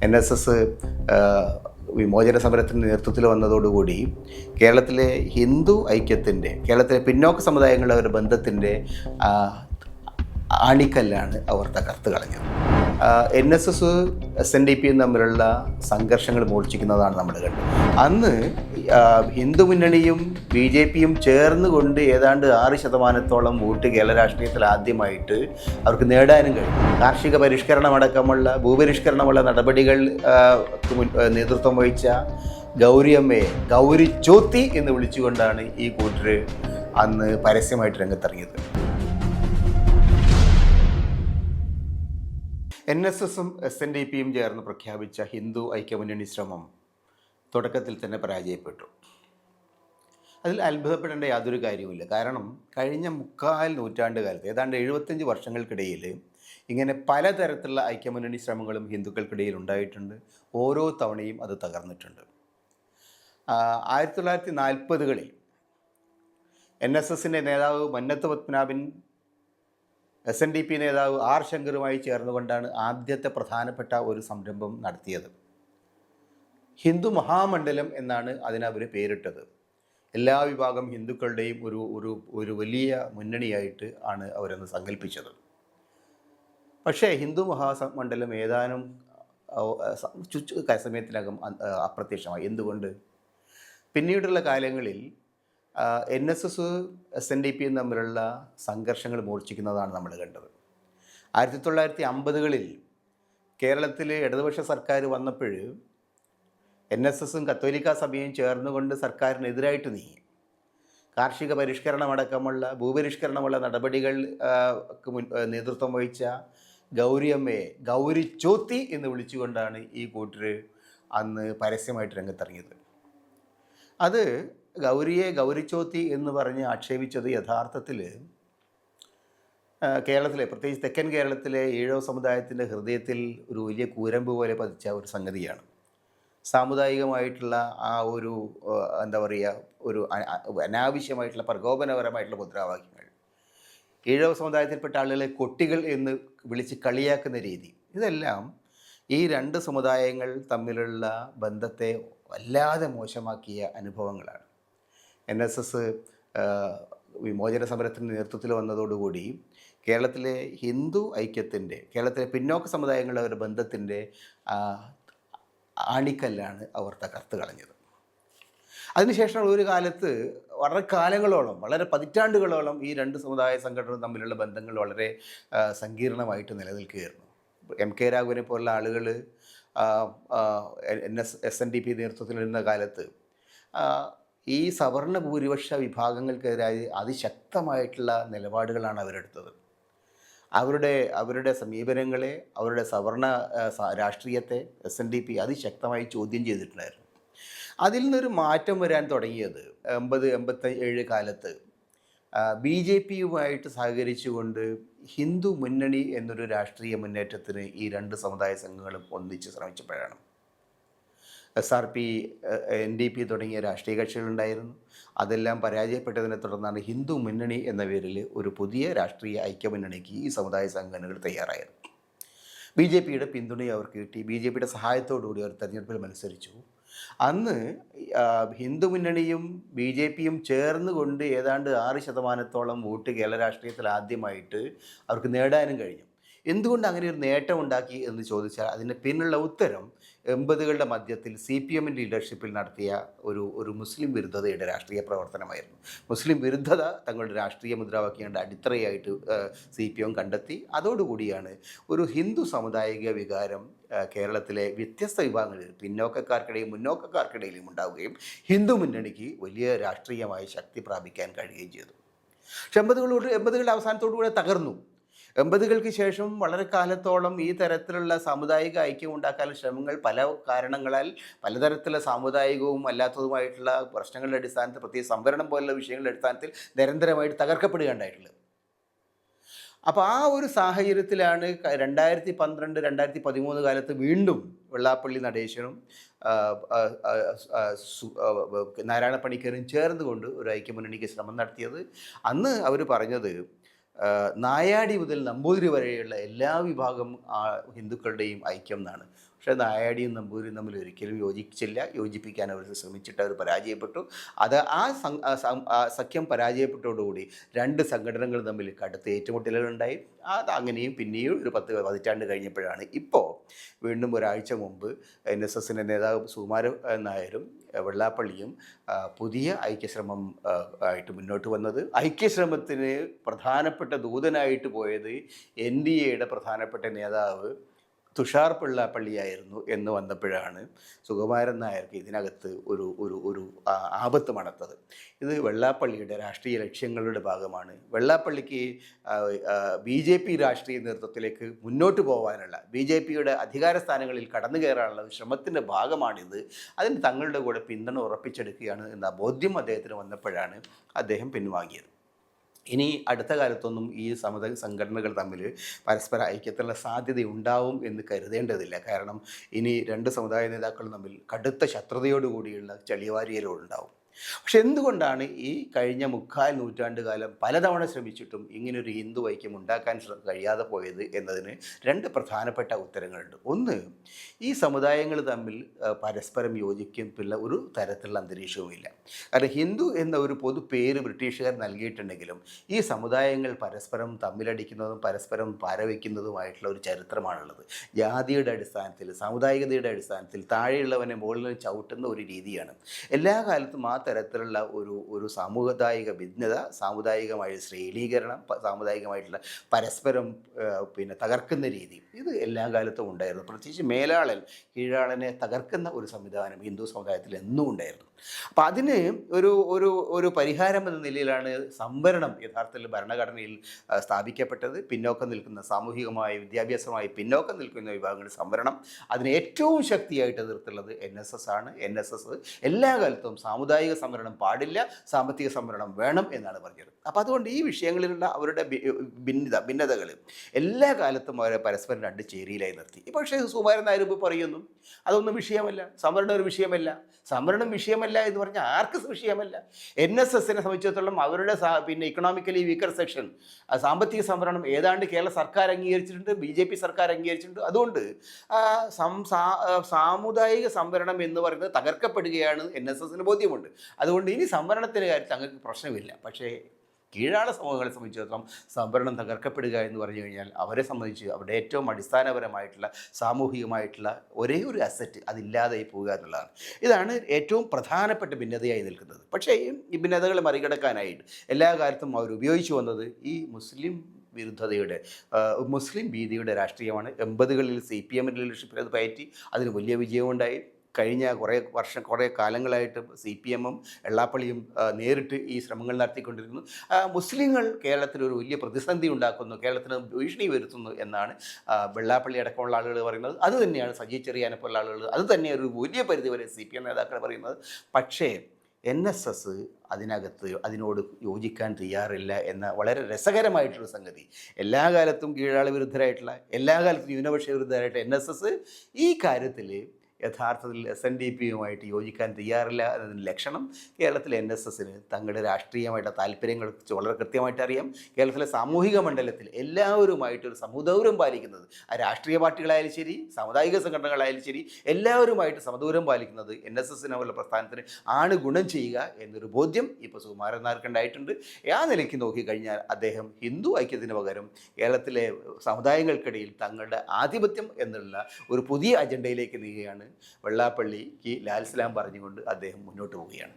NSS വിമോചന സമരത്തിന് നേതൃത്വത്തിൽ വന്നതോടുകൂടി കേരളത്തിലെ ഹിന്ദു ഐക്യത്തിൻ്റെ, കേരളത്തിലെ പിന്നോക്ക സമുദായങ്ങളുടെ ഒരു ബന്ധത്തിൻ്റെ ആണിക്കല്ലാണ് അവർ തകർത്ത് കളഞ്ഞത്. NSS SNDP തമ്മിലുള്ള സംഘർഷങ്ങൾ മൂർച്ഛിക്കുന്നതാണ് നമ്മൾ കണ്ടത്. അന്ന് ഹിന്ദു മുന്നണിയും BJPയും ചേർന്നുകൊണ്ട് ഏതാണ്ട് 6% വോട്ട് കേരള രാഷ്ട്രീയത്തിൽ ആദ്യമായിട്ട് അവർക്ക് നേടാനും കഴിയും. കാർഷിക പരിഷ്കരണമടക്കമുള്ള ഭൂപരിഷ്കരണമുള്ള നടപടികൾ നേതൃത്വം വഹിച്ച ഗൗരിയമ്മയെ ഗൗരി ചോത്തി എന്ന് വിളിച്ചുകൊണ്ടാണ് ഈ കൂട്ടർ അന്ന് പരസ്യമായിട്ട് രംഗത്തിറങ്ങിയത്. NSSും SNDPയും ചേർന്ന് പ്രഖ്യാപിച്ച ഹിന്ദു ഐക്യമുന്നണി ശ്രമം തുടക്കത്തിൽ തന്നെ പരാജയപ്പെട്ടു. അതിൽ അത്ഭുതപ്പെടേണ്ട യാതൊരു കാര്യവുമില്ല. കാരണം കഴിഞ്ഞ 3/4 നൂറ്റാണ്ട് കാലത്ത്, ഏതാണ്ട് 75 വർഷങ്ങൾക്കിടയിൽ ഇങ്ങനെ പലതരത്തിലുള്ള ഐക്യമുന്നണി ശ്രമങ്ങളും ഹിന്ദുക്കൾക്കിടയിൽ ഉണ്ടായിട്ടുണ്ട്. ഓരോ തവണയും അത് തകർന്നിട്ടുണ്ട്. 1940കളിൽ NSSൻ്റെ നേതാവ് മന്നത്ത് പത്മനാഭൻ SNDP നേതാവ് R ശങ്കറുമായി ചേർന്നുകൊണ്ടാണ് ആദ്യത്തെ പ്രധാനപ്പെട്ട ഒരു സംരംഭം നടത്തിയത്. ഹിന്ദു മഹാമണ്ഡലം എന്നാണ് അതിനവർ പേരിട്ടത്. എല്ലാ വിഭാഗം ഹിന്ദുക്കളുടെയും ഒരു വലിയ മുന്നണിയായിട്ട് ആണ് അവരന്ന് സങ്കല്പിച്ചത്. പക്ഷേ ഹിന്ദു മഹാമണ്ഡലം ഏതാനും സമയത്തിനകം അപ്രത്യക്ഷമായി. എന്തുകൊണ്ട്? പിന്നീടുള്ള കാലങ്ങളിൽ NSS SNDPയും തമ്മിലുള്ള സംഘർഷങ്ങൾ മൂർച്ഛിക്കുന്നതാണ് നമ്മൾ കണ്ടത്. 1950കളിൽ കേരളത്തിൽ ഇടതുപക്ഷ സർക്കാർ വന്നപ്പോൾ NSSും കത്തോലിക്ക സഭയും ചേർന്നുകൊണ്ട് സർക്കാരിനെതിരായിട്ട് നീങ്ങി. കാർഷിക പരിഷ്കരണമടക്കമുള്ള ഭൂപരിഷ്കരണമുള്ള നടപടികൾ നേതൃത്വം വഹിച്ച ഗൗരിയമ്മയെ ഗൗരി ചോത്തി എന്ന് വിളിച്ചുകൊണ്ടാണ് ഈ കൂട്ടർ അന്ന് പരസ്യമായിട്ട് രംഗത്തിറങ്ങിയത്. അത് ഗൗരിയെ ഗൗരിച്ചോത്തി എന്ന് പറഞ്ഞ് ആക്ഷേപിച്ചത് യഥാർത്ഥത്തിൽ കേരളത്തിലെ, പ്രത്യേകിച്ച് തെക്കൻ കേരളത്തിലെ ഈഴവ സമുദായത്തിൻ്റെ ഹൃദയത്തിൽ ഒരു വലിയ കൂരമ്പ് പോലെ പതിച്ച ഒരു സംഗതിയാണ്. സാമുദായികമായിട്ടുള്ള ആ ഒരു എന്താ പറയുക, ഒരു അനാവശ്യമായിട്ടുള്ള പ്രകോപനപരമായിട്ടുള്ള മുദ്രാവാക്യങ്ങൾ, ഈഴവ സമുദായത്തിൽപ്പെട്ട ആളുകളെ കൊട്ടികൾ എന്ന് വിളിച്ച് കളിയാക്കുന്ന രീതി, ഇതെല്ലാം ഈ രണ്ട് സമുദായങ്ങൾ തമ്മിലുള്ള ബന്ധത്തെ വല്ലാതെ മോശമാക്കിയ അനുഭവങ്ങളാണ്. NSS വിമോചന സമരത്തിന് നേതൃത്വത്തിൽ വന്നതോടുകൂടി കേരളത്തിലെ ഹിന്ദു ഐക്യത്തിൻ്റെ, കേരളത്തിലെ പിന്നോക്ക സമുദായങ്ങളുടെ ഒരു ബന്ധത്തിൻ്റെ ആണിക്കല്ലാണ് അവർ തകർത്ത് കളഞ്ഞത്. അതിനുശേഷമുള്ള ഒരു കാലത്ത് വളരെ കാലങ്ങളോളം, വളരെ പതിറ്റാണ്ടുകളോളം ഈ രണ്ട് സമുദായ സംഘടനകൾ തമ്മിലുള്ള ബന്ധങ്ങൾ വളരെ സങ്കീർണമായിട്ട് നിലനിൽക്കുകയായിരുന്നു. MK രാഘവനെ പോലുള്ള ആളുകൾ SNDP നേതൃത്വത്തിലിരുന്ന കാലത്ത് ഈ സവർണ ഭൂരിപക്ഷ വിഭാഗങ്ങൾക്കെതിരായി അതിശക്തമായിട്ടുള്ള നിലപാടുകളാണ് അവരെടുത്തത്. അവരുടെ സമീപനങ്ങളെ, അവരുടെ സവർണ രാഷ്ട്രീയത്തെ SNDP അതിശക്തമായി ചോദ്യം ചെയ്തിട്ടുണ്ടായിരുന്നു. അതിൽ നിന്നൊരു മാറ്റം വരാൻ തുടങ്ങിയത് 80-87 കാലത്ത് BJPയുമായിട്ട് സഹകരിച്ചുകൊണ്ട് ഹിന്ദു മുന്നണി എന്നൊരു രാഷ്ട്രീയ മുന്നേറ്റത്തിന് ഈ രണ്ട് സമുദായ സംഘങ്ങളും ഒന്നിച്ച് ശ്രമിച്ചപ്പോഴാണ്. SRP, NDP തുടങ്ങിയ രാഷ്ട്രീയ കക്ഷികളുണ്ടായിരുന്നു. അതെല്ലാം പരാജയപ്പെട്ടതിനെ തുടർന്നാണ് ഹിന്ദു മുന്നണി എന്ന പേരിൽ ഒരു പുതിയ രാഷ്ട്രീയ ഐക്യമുന്നണിക്ക് ഈ സമുദായ സംഘടനകൾ തയ്യാറായത്. BJPയുടെ പിന്തുണയും അവർക്ക് കിട്ടി. BJPയുടെ സഹായത്തോടുകൂടി അവർ തെരഞ്ഞെടുപ്പിൽ മത്സരിച്ചു. അന്ന് ഹിന്ദു മുന്നണിയും BJPയും ചേർന്നുകൊണ്ട് ഏതാണ്ട് 6% വോട്ട് കേരള രാഷ്ട്രീയത്തിൽ ആദ്യമായിട്ട് അവർക്ക് നേടാനും കഴിഞ്ഞു. എന്തുകൊണ്ട് അങ്ങനെ ഒരു നേട്ടം ഉണ്ടാക്കി എന്ന് ചോദിച്ചാൽ അതിന് പിന്നുള്ള ഉത്തരം 80കളുടെ മധ്യത്തിൽ CPMൻ്റെ ലീഡർഷിപ്പിൽ നടത്തിയ ഒരു മുസ്ലിം വിരുദ്ധതയുടെ രാഷ്ട്രീയ പ്രവർത്തനമായിരുന്നു. മുസ്ലിം വിരുദ്ധത തങ്ങളുടെ രാഷ്ട്രീയ മുദ്രാവാക്യങ്ങളുടെ അടിത്തറയായിട്ട് CPM കണ്ടെത്തി. അതോടുകൂടിയാണ് ഒരു ഹിന്ദു സാമുദായിക വികാരം കേരളത്തിലെ വ്യത്യസ്ത വിഭാഗങ്ങളിൽ, പിന്നോക്കക്കാർക്കിടയും മുന്നോക്കക്കാർക്കിടയിലും ഉണ്ടാവുകയും ഹിന്ദു മുന്നണിക്ക് വലിയ രാഷ്ട്രീയമായ ശക്തി പ്രാപിക്കാൻ കഴിയുകയും ചെയ്തു. പക്ഷെ 80കളുടെ അവസാനത്തോടുകൂടെ തകർന്നു. 80കൾക്ക് ശേഷം വളരെ കാലത്തോളം ഈ തരത്തിലുള്ള സാമുദായിക ഐക്യം ഉണ്ടാക്കാനുള്ള ശ്രമങ്ങൾ പല കാരണങ്ങളാൽ, പലതരത്തിലുള്ള സാമുദായികവും അല്ലാത്തതുമായിട്ടുള്ള പ്രശ്നങ്ങളുടെ അടിസ്ഥാനത്തിൽ, പ്രത്യേകിച്ച് സംവരണം പോലുള്ള വിഷയങ്ങളുടെ അടിസ്ഥാനത്തിൽ നിരന്തരമായിട്ട് തകർക്കപ്പെടുകയുണ്ടായിട്ടുള്ളത്. അപ്പോൾ ആ ഒരു സാഹചര്യത്തിലാണ് 2012-2013 കാലത്ത് വീണ്ടും വെള്ളാപ്പള്ളി നടേശനും നാരായണ പണിക്കരും ചേർന്നുകൊണ്ട് ഒരു ഐക്യമുന്നണിക്ക് ശ്രമം നടത്തിയത്. അന്ന് അവർ പറഞ്ഞത് നായാടി മുതൽ നമ്പൂതിരി വരെയുള്ള എല്ലാ വിഭാഗം ഹിന്ദുക്കളുടെയും ഐക്യം എന്നാണ്. പക്ഷേ പക്ഷേ നായാടിയും നമ്പൂതിരിയും തമ്മിൽ ഒരിക്കലും യോജിച്ചില്ല. യോജിപ്പിക്കാൻ അവർ ശ്രമിച്ചിട്ട് അവർ പരാജയപ്പെട്ടു. അത് ആ സഖ്യം പരാജയപ്പെട്ടതോടുകൂടി രണ്ട് സംഘടനകൾ തമ്മിൽ കടുത്ത ഏറ്റുമുട്ടലുകളുണ്ടായി. അത് അങ്ങനെയും പിന്നെയും ഒരു 10 പതിറ്റാണ്ട് കഴിഞ്ഞപ്പോഴാണ് ഇപ്പോൾ വീണ്ടും ഒരാഴ്ച മുമ്പ് NSSൻ്റെ നേതാവ് സുകുമാരൻ നായരും വെള്ളാപ്പള്ളിയും പുതിയ ഐക്യശ്രമം ആയിട്ട് മുന്നോട്ട് വന്നത്. ഐക്യശ്രമത്തിന് പ്രധാനപ്പെട്ട ദൂതനായിട്ട് പോയത് NDAയുടെ പ്രധാനപ്പെട്ട നേതാവ് തുഷാർ വെള്ളാപ്പള്ളിയായിരുന്നു എന്ന് വന്നപ്പോഴാണ് സുകുമാരൻ നായർക്ക് ഇതിനകത്ത് ഒരു ഒരു ഒരു ആപത്ത് മണത്തത്. ഇത് വെള്ളാപ്പള്ളിയുടെ രാഷ്ട്രീയ ലക്ഷ്യങ്ങളുടെ ഭാഗമാണ്. വെള്ളാപ്പള്ളിക്ക് BJP രാഷ്ട്രീയ നേതൃത്വത്തിലേക്ക് മുന്നോട്ട് പോകാനുള്ള BJPയുടെ അധികാര സ്ഥാനങ്ങളിൽ കടന്നു കയറാനുള്ള ശ്രമത്തിൻ്റെ ഭാഗമാണിത്. അതിന് തങ്ങളുടെ കൂടെ പിന്തുണ ഉറപ്പിച്ചെടുക്കുകയാണ് എന്ന ബോധ്യം അദ്ദേഹത്തിന് വന്നപ്പോഴാണ് അദ്ദേഹം പിൻവാങ്ങിയത്. ഇനി അടുത്ത കാലത്തൊന്നും ഈ സംഘടനകൾ തമ്മിൽ പരസ്പര ഐക്യത്തിലുള്ള സാധ്യത ഉണ്ടാവും എന്ന് കരുതേണ്ടതില്ല. കാരണം ഇനി രണ്ട് സമുദായ നേതാക്കളും തമ്മിൽ കടുത്ത ശത്രുതയോടുകൂടിയുള്ള ചളിവാരിയലുണ്ടാവും. പക്ഷെ എന്തുകൊണ്ടാണ് ഈ കഴിഞ്ഞ 3/4 നൂറ്റാണ്ട് കാലം പലതവണ ശ്രമിച്ചിട്ടും ഇങ്ങനൊരു ഹിന്ദു ഐക്യം ഉണ്ടാക്കാൻ കഴിയാതെ പോയത് എന്നതിന് രണ്ട് പ്രധാനപ്പെട്ട ഉത്തരങ്ങളുണ്ട്. ഒന്ന്, ഈ സമുദായങ്ങൾ തമ്മിൽ പരസ്പരം യോജിക്കുള്ള ഒരു തരത്തിലുള്ള അന്തരീക്ഷവുമില്ല. കാരണം ഹിന്ദു എന്ന ഒരു പൊതു പേര് ബ്രിട്ടീഷുകാർ നൽകിയിട്ടുണ്ടെങ്കിലും ഈ സമുദായങ്ങൾ പരസ്പരം തമ്മിലടിക്കുന്നതും പരസ്പരം പാരവയ്ക്കുന്നതുമായിട്ടുള്ള ഒരു ചരിത്രമാണുള്ളത്. ജാതിയുടെ അടിസ്ഥാനത്തിൽ, സാമുദായികതയുടെ അടിസ്ഥാനത്തിൽ താഴെയുള്ളവനെ മുകളിൽ നിന്ന് ചവിട്ടുന്ന ഒരു രീതിയാണ്. എല്ലാ കാലത്തും ആ തരത്തിലുള്ള ഒരു സാമുദായിക ഭിന്നത, സാമുദായികമായ ശ്രേണീകരണം, സാമുദായികമായിട്ടുള്ള പരസ്പരം തകർക്കുന്ന രീതി, ഇത് എല്ലാ കാലത്തും ഉണ്ടായിരുന്നു. പ്രത്യേകിച്ച് മേലാളൻ കീഴാളനെ തകർക്കുന്ന ഒരു സംവിധാനം ഹിന്ദു സമുദായത്തിൽ എന്നും ഉണ്ടായിരുന്നു. അപ്പം അതിന് ഒരു പരിഹാരം എന്ന നിലയിലാണ് സംവരണം യഥാർത്ഥത്തിൽ ഭരണഘടനയിൽ സ്ഥാപിക്കപ്പെട്ടത്. പിന്നോക്കം നിൽക്കുന്ന, സാമൂഹികമായി വിദ്യാഭ്യാസമായി പിന്നോക്കം നിൽക്കുന്ന വിഭാഗങ്ങളുടെ സംവരണം അതിന് ഏറ്റവും ശക്തിയായിട്ട് എതിർത്തുള്ളത് NSS ആണ്. NSS എല്ലാ കാലത്തും സാമുദായിക സംവരണം പാടില്ല, സാമ്പത്തിക സംവരണം വേണം എന്നാണ് പറഞ്ഞത്. അപ്പോൾ അതുകൊണ്ട് ഈ വിഷയങ്ങളിലുള്ള അവരുടെ ഭിന്നതകൾ എല്ലാ കാലത്തും അവരെ പരസ്പരം രണ്ട് ചേരിയിലായി നിർത്തി. പക്ഷേ സുകുമാരൻ നായർ പറയുന്നു അതൊന്നും വിഷയമല്ല, സംവരണം ഒരു വിഷയമല്ല. സംവരണം വിഷയമല്ല എന്ന് പറഞ്ഞാൽ ആർക്ക് വിഷയമല്ല? NSSനെ സംബന്ധിച്ചിടത്തോളം അവരുടെ ഇക്കണോമിക്കലി വീക്കർ സെക്ഷൻ സാമ്പത്തിക സംവരണം ഏതാണ്ട് കേരള സർക്കാർ അംഗീകരിച്ചിട്ടുണ്ട്, BJP സർക്കാർ അംഗീകരിച്ചിട്ടുണ്ട്. അതുകൊണ്ട് സാമുദായിക സംവരണം എന്ന് പറയുന്നത് തകർക്കപ്പെടുകയാണ് NSSന് ബോധ്യമുണ്ട്. അതുകൊണ്ട് ഇനി സംവരണത്തിൻ്റെ കാര്യത്തിൽ തങ്ങൾക്ക് പ്രശ്നമില്ല. പക്ഷേ കീഴാള സമൂഹങ്ങളെ സംബന്ധിച്ചിടത്തോളം സംവരണം തകർക്കപ്പെടുക എന്ന് പറഞ്ഞു കഴിഞ്ഞാൽ അവരെ സംബന്ധിച്ച് അവരുടെ ഏറ്റവും അടിസ്ഥാനപരമായിട്ടുള്ള സാമൂഹികമായിട്ടുള്ള ഒരേ ഒരു അസറ്റ് അതില്ലാതായി പോവുക എന്നുള്ളതാണ്. ഇതാണ് ഏറ്റവും പ്രധാനപ്പെട്ട ഭിന്നതയായി നിൽക്കുന്നത്. പക്ഷേ ഈ ഭിന്നതകളെ മറികടക്കാനായിട്ട് എല്ലാ കാലത്തും അവർ ഉപയോഗിച്ചു വന്നത് ഈ മുസ്ലിം വിരുദ്ധതയുടെ, മുസ്ലിം ഭീതിയുടെ രാഷ്ട്രീയമാണ്. 80കളിൽ CPMൻ്റെ ലീഡർഷിപ്പിൽ അത് പയറ്റി, അതിന് വലിയ വിജയമുണ്ടായി. കഴിഞ്ഞ കുറേ കാലങ്ങളായിട്ട് CPMും വെള്ളാപ്പള്ളിയും നേരിട്ട് ഈ ശ്രമങ്ങൾ നടത്തിക്കൊണ്ടിരുന്നു. മുസ്ലിങ്ങൾ കേരളത്തിലൊരു വലിയ പ്രതിസന്ധി ഉണ്ടാക്കുന്നു, കേരളത്തിന് ഭീഷണി വരുത്തുന്നു എന്നാണ് വെള്ളാപ്പള്ളി അടക്കമുള്ള ആളുകൾ പറയുന്നത്. അത് തന്നെയാണ് സജി ചെറിയാനെ പോലുള്ള ആളുകൾ, അത് തന്നെ ഒരു വലിയ പരിധിവരെ CPM നേതാക്കൾ പറയുന്നത്. പക്ഷേ NSS അതിനോട് യോജിക്കാൻ തയ്യാറില്ല എന്ന വളരെ രസകരമായിട്ടുള്ള സംഗതി. എല്ലാ കാലത്തും കീഴാള വിരുദ്ധരായിട്ടുള്ള, എല്ലാ കാലത്തും ന്യൂനപക്ഷ വിരുദ്ധരായിട്ട് NSS ഈ കാര്യത്തിൽ യഥാർത്ഥത്തിൽ SNDPയുമായിട്ട് യോജിക്കാൻ തയ്യാറില്ല എന്നതിന് ലക്ഷണം കേരളത്തിലെ NSSന് തങ്ങളുടെ രാഷ്ട്രീയമായിട്ട് താല്പര്യങ്ങൾ വളരെ കൃത്യമായിട്ട് അറിയാം. കേരളത്തിലെ സാമൂഹിക മണ്ഡലത്തിൽ എല്ലാവരുമായിട്ടൊരു സമദൂരം പാലിക്കുന്നത്, ആ രാഷ്ട്രീയ പാർട്ടികളായാലും ശരി, സാമുദായിക സംഘടനകളായാലും ശരി, എല്ലാവരുമായിട്ട് സമദൂരം പാലിക്കുന്നത് NSSനുള്ള പ്രസ്ഥാനത്തിന് ആണ് ഗുണം ചെയ്യുക എന്നൊരു ബോധ്യം ഇപ്പോൾ സുകുമാരൻ നായർക്ക് ഉണ്ടായിട്ടുണ്ട്. ആ നിലയ്ക്ക് നോക്കിക്കഴിഞ്ഞാൽ അദ്ദേഹം ഹിന്ദു ഐക്യത്തിന് പകരം കേരളത്തിലെ സമുദായങ്ങൾക്കിടയിൽ തങ്ങളുടെ ആധിപത്യം എന്നുള്ള ഒരു പുതിയ അജണ്ടയിലേക്ക് നീങ്ങുകയാണ്. വെള്ളാപ്പള്ളിക്ക് ലാൽ സലാം പറഞ്ഞുകൊണ്ട് അദ്ദേഹം മുന്നോട്ട് പോവുകയാണ്.